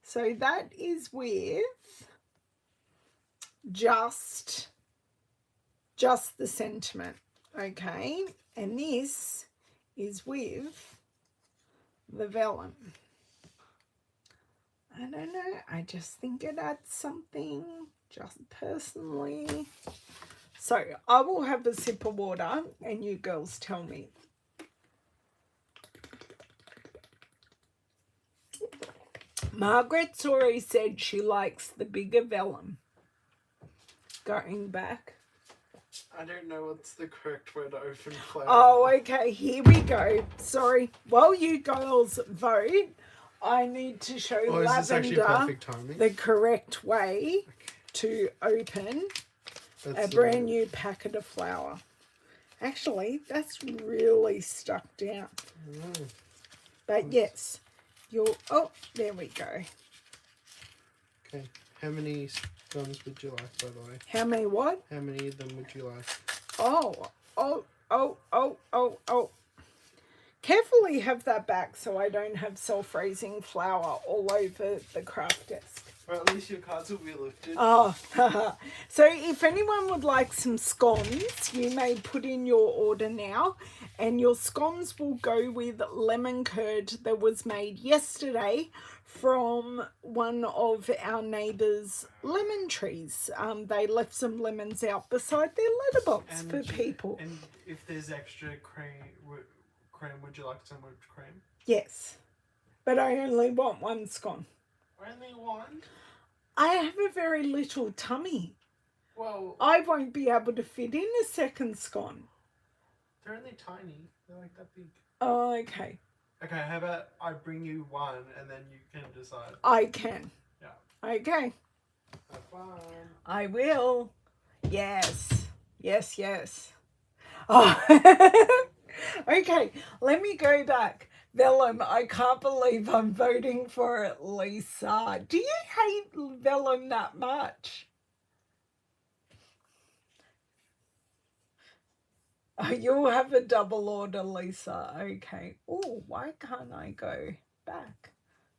So that is with just the sentiment, okay? And this is with the vellum. I don't know. I just think it adds something, just personally. So I will have a sip of water and you girls tell me. Margaret's already said she likes the bigger vellum. Going back. I don't know what's the correct way to open flower. Oh, okay. Here we go. Sorry. While you girls vote, I need to show Lavender the correct way to open a brand new packet of flour. Actually, that's really stuck down. Mm. But yes, oh, there we go. Okay. How many scones would you like, by the way? How many what? How many of them would you like? Oh. Carefully have that back so I don't have self-raising flour all over the craft desk. Or at least your cards will be lifted. Oh, so if anyone would like some scones, you may put in your order now. And your scones will go with lemon curd that was made yesterday from one of our neighbours' lemon trees. They left some lemons out beside their letterbox for people. And if there's extra cream, would you like some whipped cream? Yes, but I only want one scone. Only one? I have a very little tummy. Well, I won't be able to fit in a second scone. They're only tiny. They're like that big. Oh, okay. Okay, how about I bring you one and then you can decide? I can. Yeah. Okay. Have fun. I will. Yes. Oh. Okay, let me go back. Vellum, I can't believe I'm voting for it, Lisa. Do you hate vellum that much? Oh, you'll have a double order, Lisa. Okay. Oh, why can't I go back?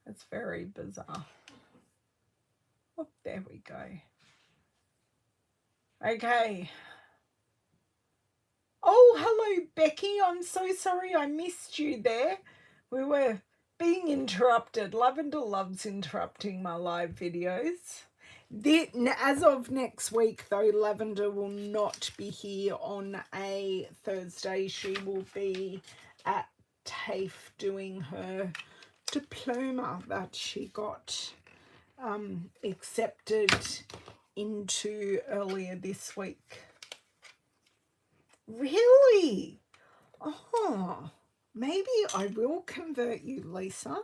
That's very bizarre. Oh, there we go. Okay. Oh, hello, Becky. I'm so sorry I missed you there. We were being interrupted. Lavender loves interrupting my live videos. As of next week, though, Lavender will not be here on a Thursday. She will be at TAFE doing her diploma that she got accepted into earlier this week. Really? Oh, maybe I will convert you, Lisa.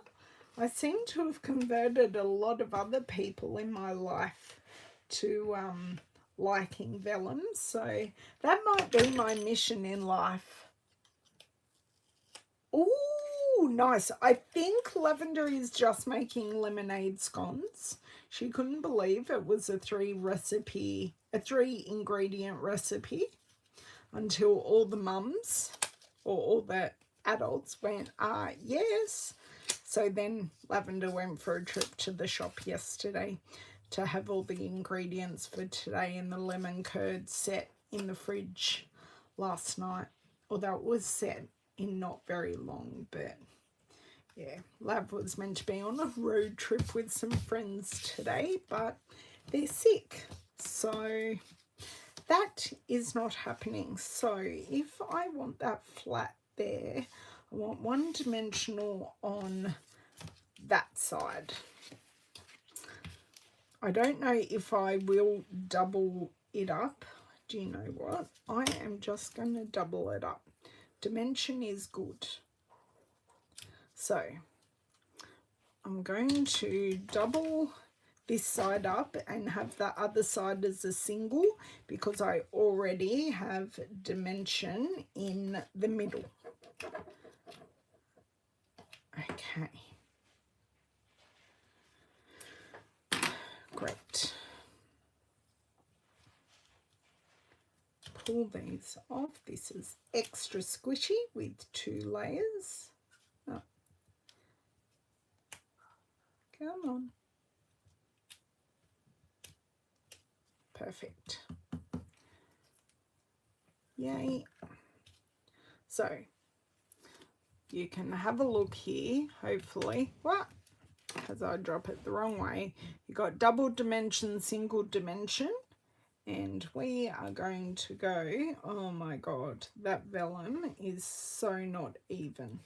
I seem to have converted a lot of other people in my life to liking vellum, so that might be my mission in life. Ooh, nice. I think Lavender is just making lemonade scones. She couldn't believe it was a 3-ingredient recipe until all the mums or all the adults went, yes. So then Lavender went for a trip to the shop yesterday to have all the ingredients for today, and the lemon curd set in the fridge last night. Although it was set in not very long, but yeah, Lav was meant to be on a road trip with some friends today, but they're sick. So that is not happening. So if I want that flat there, I want one dimensional on that side. I don't know if I will double it up do you know what? I am just going to double it up. Dimension is good. So I'm going to double this side up and have the other side as a single because I already have dimension in the middle. Okay. Great. Pull these off. This is extra squishy with 2 layers. Oh. Come on. Perfect. Yay. So you can have a look here, hopefully. What? Because I drop it the wrong way. You got double dimension, single dimension. And we are going to go, oh my God, that vellum is so not even.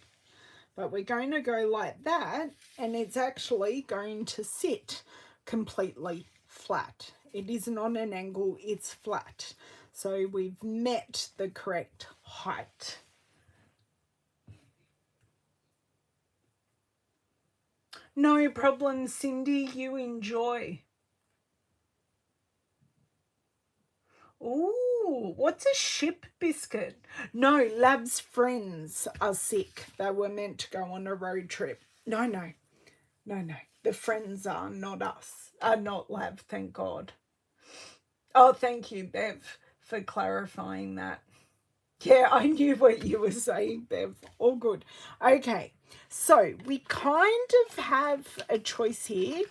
But we're going to go like that, and it's actually going to sit completely flat. It isn't on an angle, it's flat. So we've met the correct height. No problem, Cindy, you enjoy. Ooh, what's a ship biscuit? No, Lab's friends are sick. They were meant to go on a road trip. No. The friends are, not us. Not Lab, thank God. Oh, thank you, Bev, for clarifying that. Yeah, I knew what you were saying, Bev. All good. Okay, so we kind of have a choice here.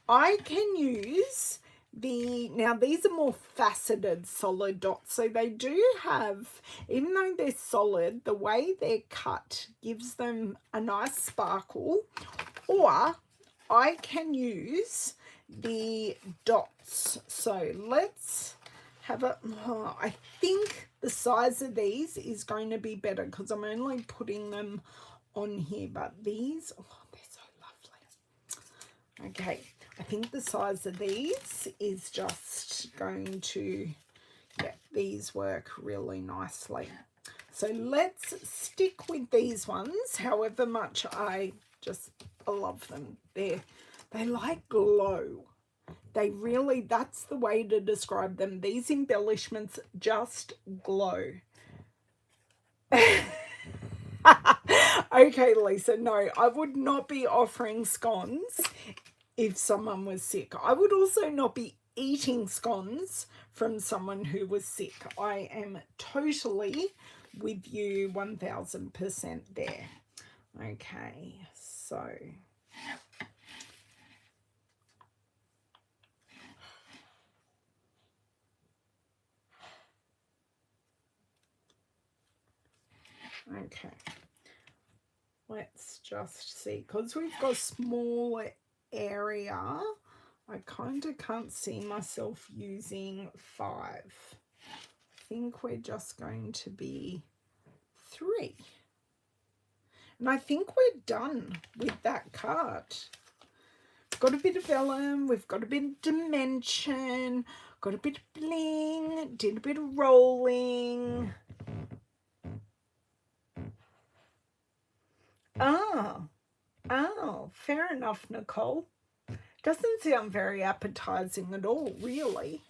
I can use now these are more faceted solid dots, so they do have, even though they're solid, the way they're cut gives them a nice sparkle. Or I can use the dots. So let's have a, I think the size of these is going to be better because I'm only putting them on here, but these, oh, they're so lovely. Okay, I think the size of these is just going to, yeah, these work really nicely. So let's stick with these ones, however much I love them. They like glow. They really, that's the way to describe them. These embellishments just glow. Okay, Lisa, no, I would not be offering scones if someone was sick. I would also not be eating scones from someone who was sick. I am totally with you 1000% there. Okay, so okay, let's just see, because we've got a small area, I kind of can't see myself using 5. I think we're just going to be 3. And I think we're done with that card. We've got a bit of vellum, we've got a bit of dimension, got a bit of bling, did a bit of rolling. Oh, fair enough, Nicole. Doesn't sound very appetizing at all, really.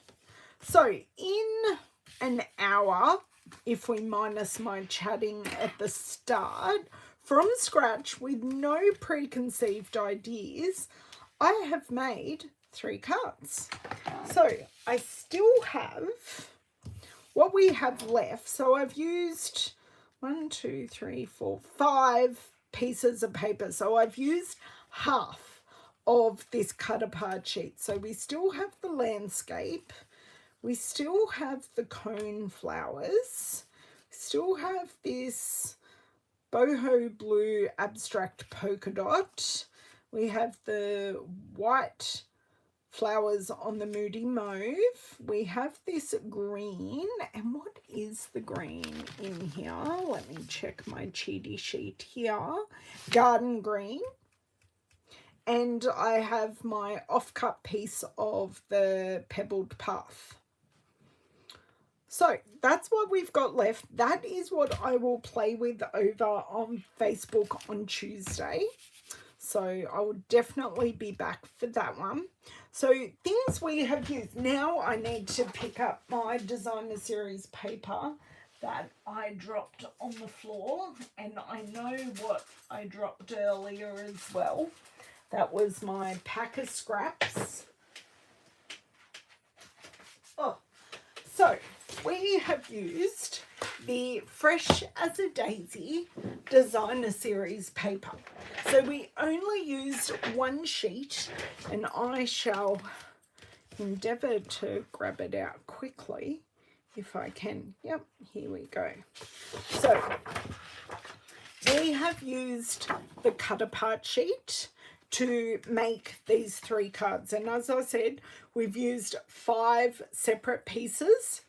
So in an hour, if we minus my chatting at the start, from scratch with no preconceived ideas, I have made 3 cards. So I still have what we have left. So I've used 1, 2, 3, 4, 5 pieces of paper. So I've used half of this cut apart sheet. So we still have the landscape. We still have the cone flowers. Still have this boho blue abstract polka dot. We have the white flowers on the moody mauve. We have this green. And what is the green in here? Let me check my cheaty sheet here. Garden green. And I have my off-cut piece of the pebbled puff. So that's what we've got left. That is what I will play with over on Facebook on Tuesday. So I will definitely be back for that one. So things we have used. Now I need to pick up my designer series paper that I dropped on the floor, and I know what I dropped earlier as well. That was my pack of scraps. Oh, so we have used the Fresh as a Daisy designer series paper. So we only used one sheet, and I shall endeavour to grab it out quickly if I can. Yep, here we go. So we have used the cut apart sheet to make these 3 cards, and as I said, we've used 5 separate pieces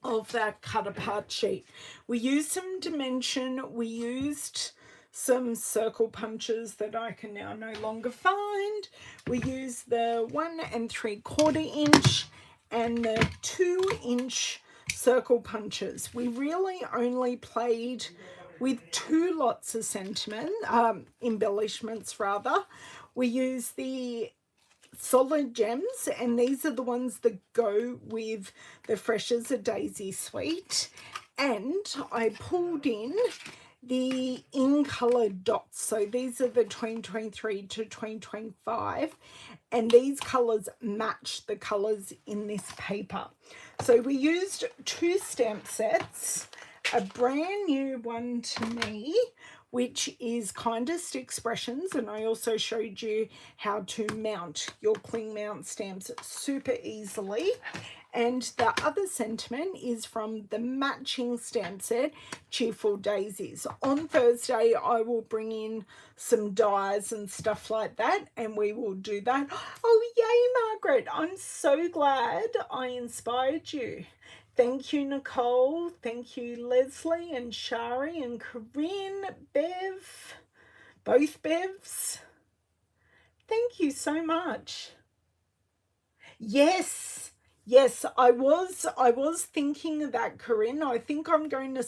of that cut apart sheet. We used some dimension, we used some circle punches that I can now no longer find. We used the 1 3/4 inch and the 2-inch circle punches. We really only played with 2 lots of sentiment, embellishments rather. We used the solid gems, and these are the ones that go with the Fresh as a Daisy suite, and I pulled in the in color dots. So these are the 2023 to 2025, and these colors match the colors in this paper. So we used 2 stamp sets, a brand new one to me, which is Kindest Expressions, and I also showed you how to mount your cling mount stamps super easily. And the other sentiment is from the matching stamp set, Cheerful Daisies. On Thursday, I will bring in some dies and stuff like that, and we will do that. Oh, yay, Margaret. I'm so glad I inspired you. Thank you, Nicole. Thank you, Leslie and Shari and Corinne, Bev, both Bevs. Thank you so much. Yes, I was thinking of that, Corinne. I think I'm going to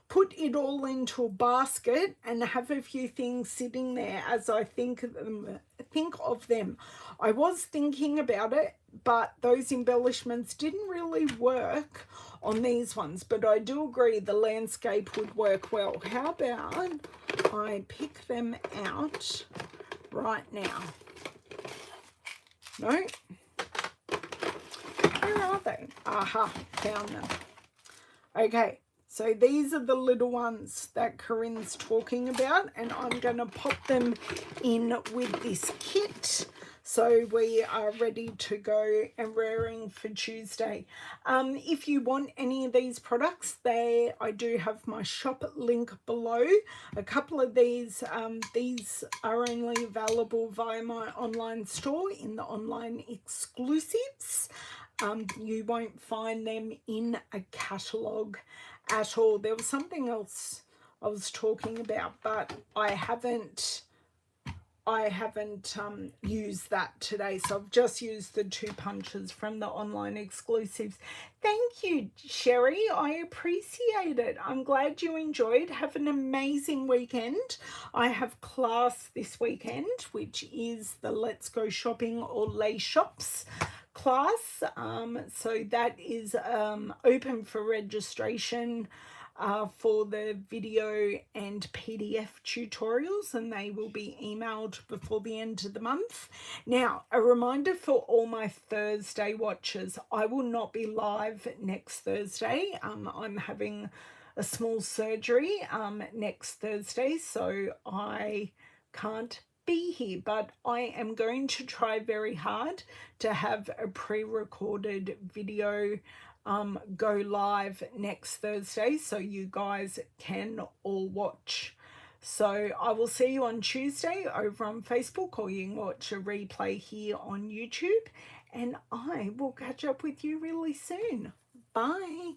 put it all into a basket and have a few things sitting there as I think of them. I was thinking about it, but those embellishments didn't really work on these ones, but I do agree the landscape would work well. How about I pick them out right now? No? Where are they? Aha, found them. Okay, so these are the little ones that Corinne's talking about, and I'm going to pop them in with this kit. So we are ready to go and raring for Tuesday. If you want any of these products, I do have my shop link below. A couple of these are only available via my online store in the online exclusives. You won't find them in a catalogue at all. There was something else I was talking about, but I haven't used that today, so I've just used the 2 punches from the online exclusives. Thank you, Sherry. I appreciate it. I'm glad you enjoyed. Have an amazing weekend. I have class this weekend, which is the Let's Go Shopping or Lay Shops class. So that is open for registration for the video and PDF tutorials, and they will be emailed before the end of the month. Now, a reminder for all my Thursday watchers, I will not be live next Thursday. I'm having a small surgery next Thursday, so I can't be here, but I am going to try very hard to have a pre-recorded video go live next Thursday so you guys can all watch. So I will see you on Tuesday over on Facebook, or you can watch a replay here on YouTube, and I will catch up with you really soon. Bye.